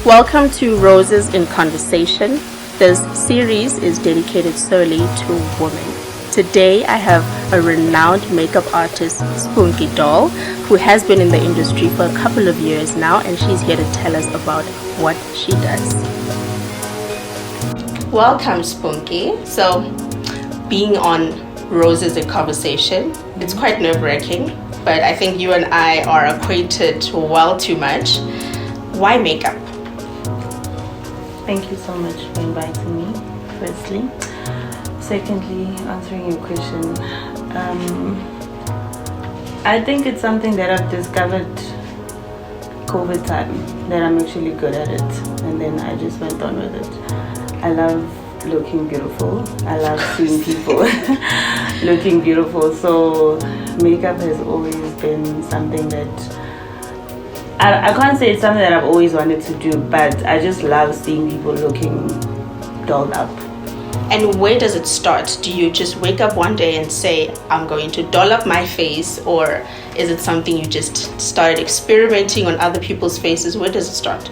Welcome to Roses in Conversation. This series is dedicated solely to women. Today I have a renowned makeup artist, Spunky Doll, who has been in the industry for a couple of years now, and she's here to tell us about what she does. Welcome, Spunky. So, being on Roses in Conversation, it's quite nerve-wracking, but I think you and I are acquainted well too much. Why makeup? Thank you so much for inviting me, firstly. Secondly, answering your question, I think it's something that I've discovered COVID time, that I'm actually good at it, and then I just went on with it. I love looking beautiful. I love seeing people looking beautiful, so makeup has always been something that I can't say it's something that I've always wanted to do, but I just love seeing people looking dolled up. And where does it start? Do you just wake up one day and say, I'm going to doll up my face? Or is it something you just started experimenting on other people's faces? Where does it start?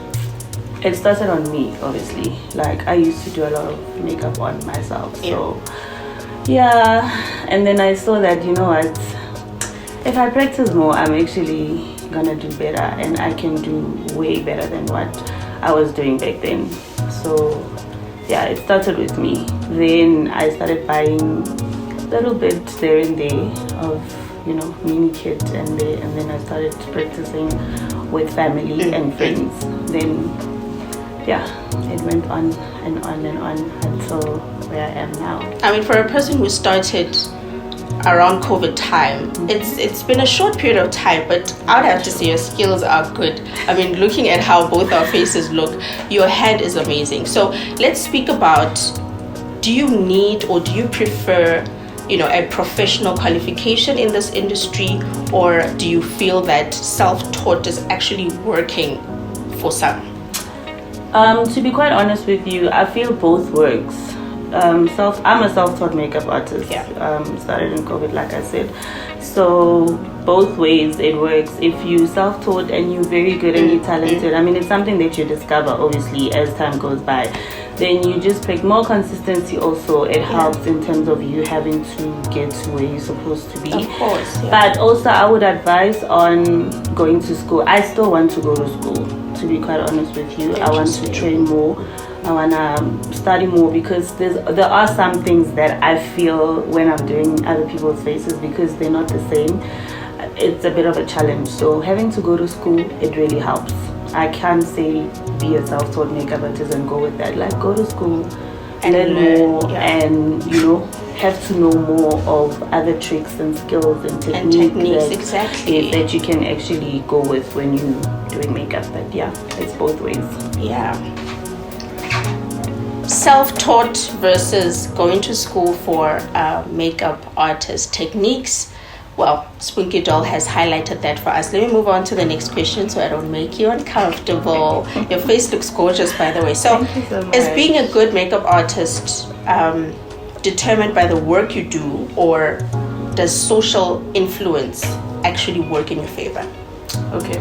It started on me, obviously. Like, I used to do a lot of makeup on myself. So, yeah. And then I saw that, you know what, if I practice more, I'm actually gonna do better, and I can do way better than what I was doing back then. So yeah, it started with me. Then I started buying a little bit there and there of, you know, mini kit, and then I started practicing with family and friends. Then yeah, it went on and on and on until where I am now. I mean, for a person who started around COVID time, it's been a short period of time, but I would have to say your skills are good. I mean, looking at how both our faces look, your head is amazing. So let's speak about, do you need or do you prefer, you know, a professional qualification in this industry, or do you feel that self-taught is actually working for some? To be quite honest with you, I feel both works. I'm a self-taught makeup artist. Started in COVID, like I said. So both ways it works. If you self-taught and you're very good and you're talented, I mean, it's something that you discover obviously as time goes by. Then you just pick more consistency. Also, it helps in terms of you having to get to where you're supposed to be. Of course. Yeah. But also, I would advise on going to school. I still want to go to school. To be quite honest with you, I want to train more. I want to study more, because there are some things that I feel when I'm doing other people's faces, because they're not the same, it's a bit of a challenge. So having to go to school, it really helps. I can't say be a self-taught makeup artist and go with that. Like, go to school and learn more, and you know, have to know more of other tricks and skills and techniques exactly that you can actually go with when you're doing makeup. But yeah, it's both ways. Yeah. Self-taught versus going to school for makeup artist techniques. Well, Spunky Doll has highlighted that for us. Let me move on to the next question so I don't make you uncomfortable. Your face looks gorgeous, by the way. So, is being a good makeup artist determined by the work you do, or does social influence actually work in your favor? Okay.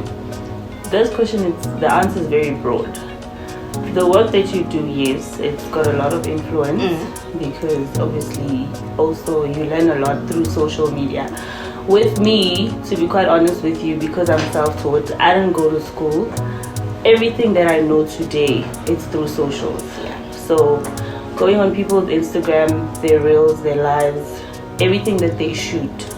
This question, the answer is very broad. The work that you do, yes, it's got a lot of influence, because obviously also you learn a lot through social media. With me, to be quite honest with you, because I'm self-taught, I didn't go to school. Everything that I know today, it's through socials. So going on people's Instagram, their reels, their lives, everything that they shoot,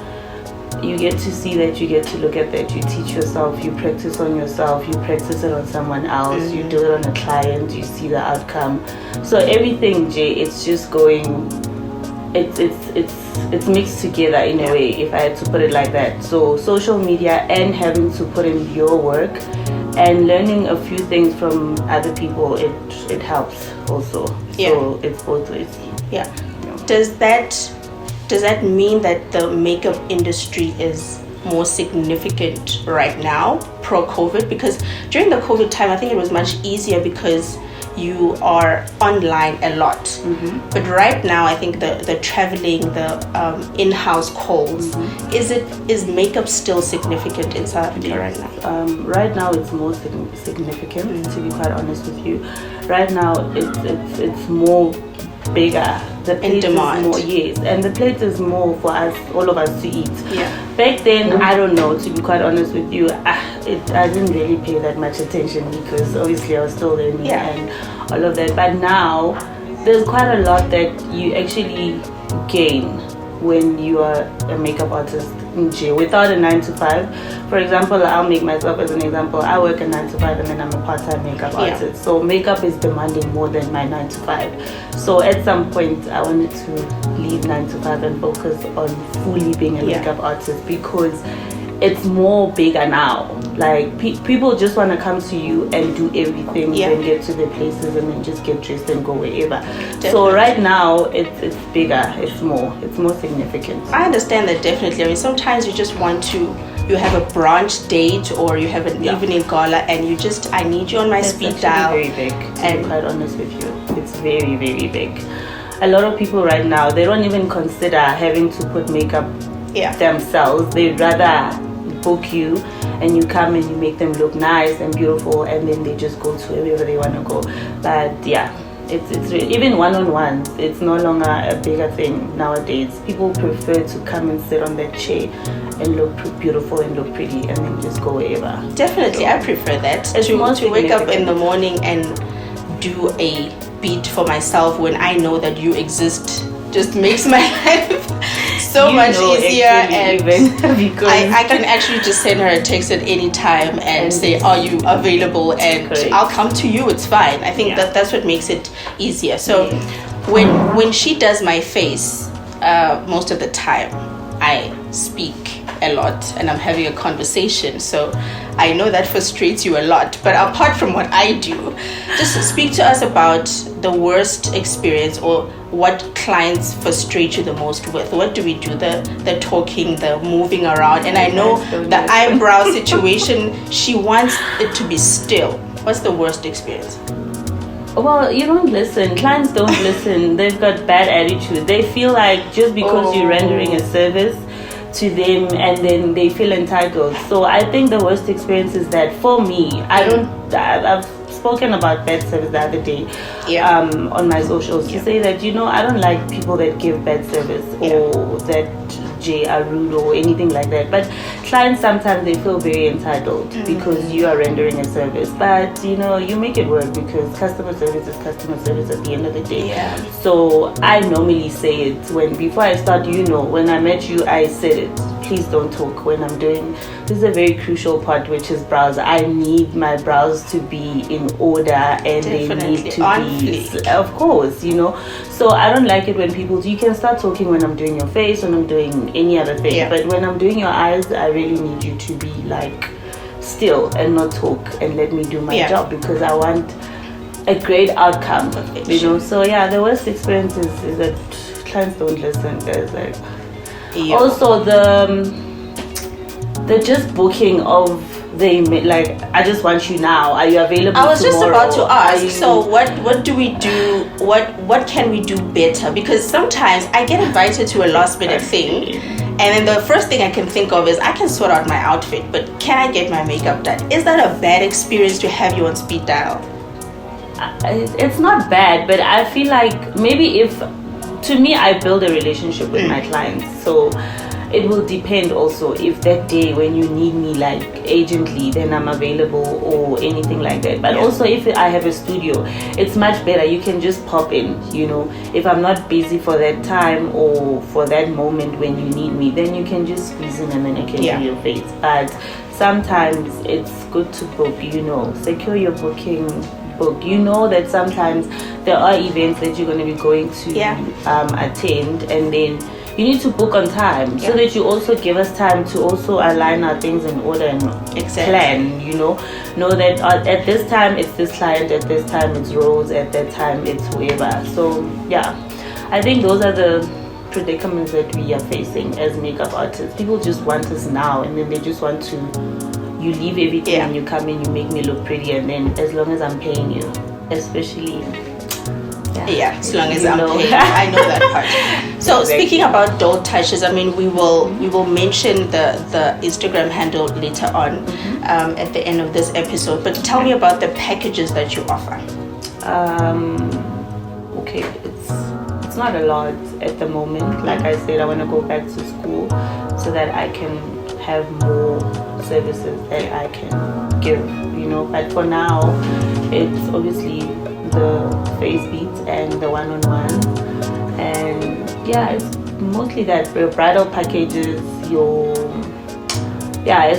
you get to see that, you get to look at that, you teach yourself, you practice on yourself, you practice it on someone else, you do it on a client, you see the outcome. So everything, Jay, it's just going, it's mixed together in a way, if I had to put it like that. So social media and having to put in your work and learning a few things from other people, it helps also. So it's both ways. Does that mean that the makeup industry is more significant right now, pro-COVID? Because during the COVID time, I think it was much easier, because you are online a lot. But right now, I think the traveling, the in-house calls, is makeup still significant in South Africa right now? Right now, it's more significant. To be quite honest with you, right now it's more bigger. The plate is more, yes, and the plate is more for us, all of us to eat. Yeah. Back then, I don't know. To be quite honest with you, I didn't really pay that much attention because obviously I was still learning and all of that. But now, there's quite a lot that you actually gain when you are a makeup artist in jail without a 9-to-5. For example, I'll make myself as an example. I work a 9-to-5 and then I'm a part-time makeup artist. So makeup is demanding more than my 9-to-5. So at some point I wanted to leave 9-to-5 and focus on fully being a makeup artist because it's more bigger now. Like people just want to come to you and do everything, then get to their places and then just get dressed and go wherever. Definitely. So right now it's bigger, it's more significant. I understand that definitely. I mean, sometimes you just want to, you have a brunch date or you have an evening gala and you just, I need you on my speed dial. Very big, to be quite honest with you. It's very, very big. A lot of people right now, they don't even consider having to put makeup themselves. They'd rather book you and you come and you make them look nice and beautiful and then they just go to wherever they want to go. But yeah, it's really, even one-on-ones, it's no longer a bigger thing nowadays. People prefer to come and sit on that chair and look beautiful and look pretty and then just go wherever. Definitely, so, I prefer that to wake up in the morning and do a beat for myself when I know that you exist. Just makes my life so much easier, and because I can actually just send her a text at any time and say, are you available, and I'll come to you. It's fine. I think that's what makes it easier. So when she does my face, most of the time I speak a lot and I'm having a conversation, so I know that frustrates you a lot. But apart from what I do, just speak to us about the worst experience or what clients frustrate you the most with. What do we do? The talking, the moving around. And I know the eyebrow situation, she wants it to be still. What's the worst experience? Well, you don't listen. Clients don't listen. They've got bad attitude. They feel like just because you're rendering a service to them and then they feel entitled. So I think the worst experience is that for me, I've spoken about bad service the other day on my socials to say that, I don't like people that give bad service or that are rude or anything like that. But clients sometimes they feel very entitled because you are rendering a service. But you make it work because customer service is customer service at the end of the day. So I normally say it before I start. When I met you, I said it. Please don't talk when I'm doing. This is a very crucial part, which is brows. I need my brows to be in order and they need to be, of course, So I don't like it when people. You can start talking when I'm doing your face, when I'm doing any other thing, but when I'm doing your eyes, I really need you to be like still and not talk and let me do my job because I want a great outcome. So the worst experience is that clients don't listen. Guys, like. Also the just booking of I just want you now. Are you available? I was tomorrow? Just about to ask. So what do we do? What can we do better? Because sometimes I get invited to a last minute thing, and then the first thing I can think of is I can sort out my outfit, but can I get my makeup done? Is that a bad experience to have you on speed dial? It's not bad, but I feel like maybe to me, I build a relationship with my clients, so it will depend also if that day when you need me like urgently, then I'm available or anything like that. But also if I have a studio, it's much better. You can just pop in, if I'm not busy for that time or for that moment when you need me, then you can just squeeze in and then I can do your face. But sometimes it's good to book, secure your booking. Book. That sometimes there are events that you're going to be going to attend, and then you need to book on time so that you also give us time to also align our things in order and plan. Know that at this time it's this client, at this time it's Rose, at that time it's whoever. So I think those are the predicaments that we are facing as makeup artists. People just want us now, and then they just want to. You leave everything and you come in, you make me look pretty, and then as long as I'm paying you, especially. Yeah, as long as You I'm know. paying, I know that part. So Exactly. speaking about doll touches, I mean, we will mention the Instagram handle later on at the end of this episode. But tell me about the packages that you offer. Okay, it's not a lot at the moment. Like I said, I want to go back to school so that I can have more services that I can give, you know. But for now, it's obviously the face beats and the one-on-one, and yeah, it's mostly that your bridal packages,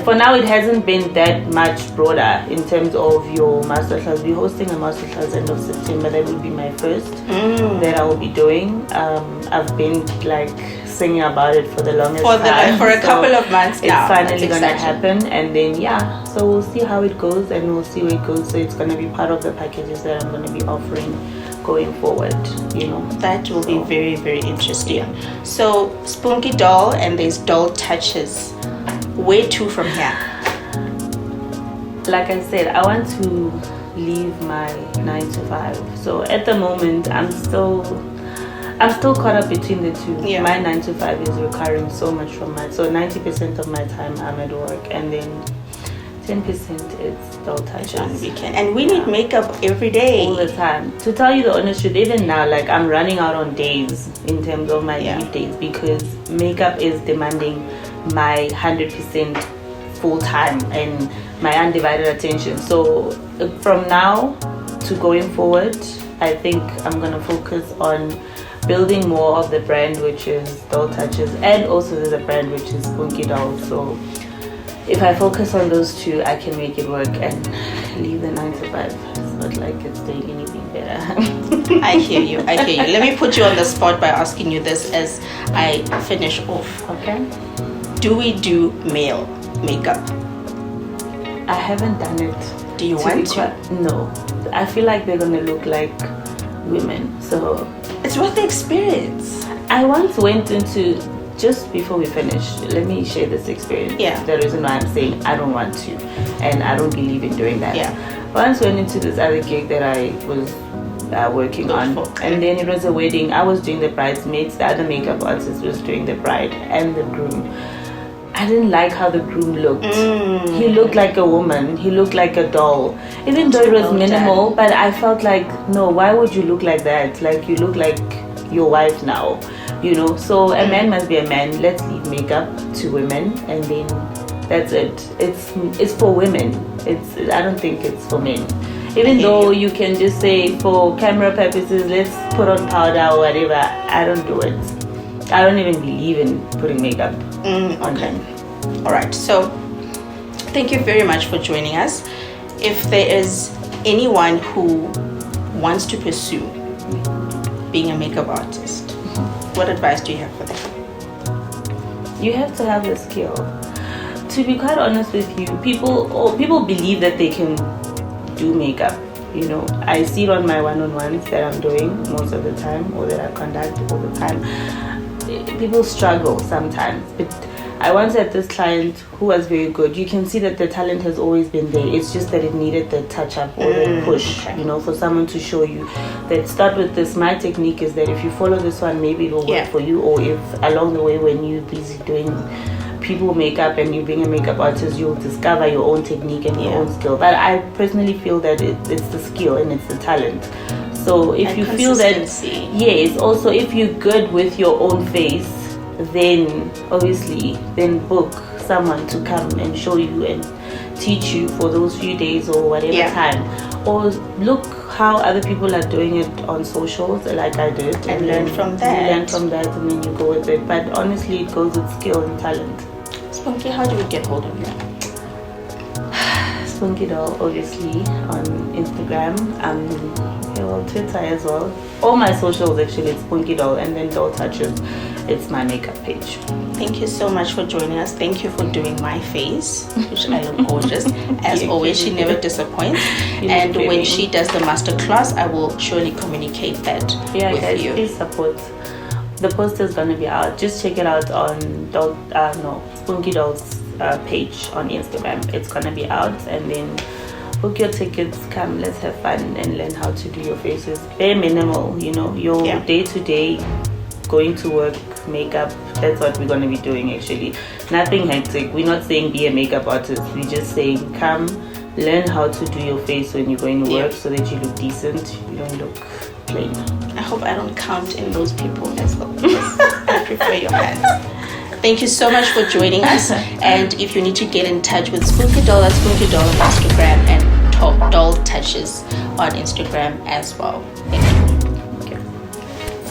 for now it hasn't been that much broader in terms of your masterclass. We're hosting a masterclass end of September. That will be my first that I will be doing. I've been like singing about it for the longest time. For a couple of months now. It's finally gonna happen, and then so we'll see how it goes, and we'll see where it goes. So it's gonna be part of the packages that I'm gonna be offering going forward, you know. That will be very, very interesting. So Spunky Doll, and there's Doll Touches. Where to from here? Like I said, I want to leave my 9 to 5. So at the moment, I'm still caught up between the two. Yeah. My 9 to 5 is requiring so much from so 90% of my time I'm at work, and then 10% it's doll touches on weekend. And we need makeup every day. all the time. To tell you the honest truth, even now, like I'm running out on days in terms of my weekdays, because makeup is demanding my 100% full time and my undivided attention. So from now to going forward, I think I'm gonna focus on building more of the brand, which is Doll Touches, and also there's a brand which is Spunky Doll. So if I focus on those two, I can make it work and leave the 9 to 5. It's not like it's doing anything better. I hear you. Let me put you on the spot by asking you this as I finish off. Okay. Do we do male makeup? I haven't done it. Do you want to? No. I feel like they're gonna look like women. So it's worth the experience. I once went into, just before we finish, let me share this experience. Yeah. The reason why I'm saying I don't want to, and I don't believe in doing that. Yeah. Once went into this other gig that I was working on, and then it was a wedding. I was doing the bridesmaids. The other makeup artist was doing the bride and the groom. I didn't like how the groom looked. He looked like a woman. He looked like a doll. Even though it was minimal, but I felt like, no, why would you look like that? Like, you look like your wife now, you know. So a man must be a man. Let's leave makeup to women, and then that's it. It's for women. I don't think it's for men. Even though you can just say for camera purposes, let's put on powder or whatever. I don't do it. I don't even believe in putting makeup on them. All right. So thank you very much for joining us. If there is anyone who wants to pursue being a makeup artist, what advice do you have for them? You have to have the skill. To be quite honest with you, people believe that they can do makeup. You know, I see it on my one-on-ones that I'm doing most of the time, or that I conduct all the time. People struggle sometimes, but I once had this client who was very good. You can see that the talent has always been there. It's just that it needed the touch-up or the push, you know, for someone to show you that start with this. My technique is that if you follow this one, maybe it will work for you, or if along the way when you're busy doing people makeup and you being a makeup artist, you'll discover your own technique and your own skill. But I personally feel that it's the skill and it's the talent. So if you feel that, yes, also if you're good with your own face, then obviously then book someone to come and show you and teach you for those few days or whatever time. Or look how other people are doing it on socials, like I did, and learn from that. You learn from that, and then you go with it. But honestly, it goes with skill and talent. Spunky, how do we get hold of you? Spunky Doll, obviously, on Instagram, Twitter as well. All my socials actually, it's Spunky Doll, and then Doll Touches. It's my makeup page. Thank you so much for joining us. Thank you for doing my face, which I look gorgeous. As always, she never disappoints. And when she does the masterclass, I will surely communicate that with guys, you. Please support. The poster is gonna be out. Just check it out on Spunky Doll's page on Instagram. It's gonna be out, and then book your tickets, come, let's have fun and learn how to do your faces. Bare minimal, you know, your day-to-day, going to work, makeup, that's what we're going to be doing actually. Nothing hectic. We're not saying be a makeup artist. We're just saying come, learn how to do your face when you're going to work so that you look decent, you don't look plain. I hope I don't count in those people as well. I prefer your hands. Thank you so much for joining us. And if you need to get in touch with Spunky Doll, that's Spunky Doll on Instagram and Top Doll Touches on Instagram as well. Thank you.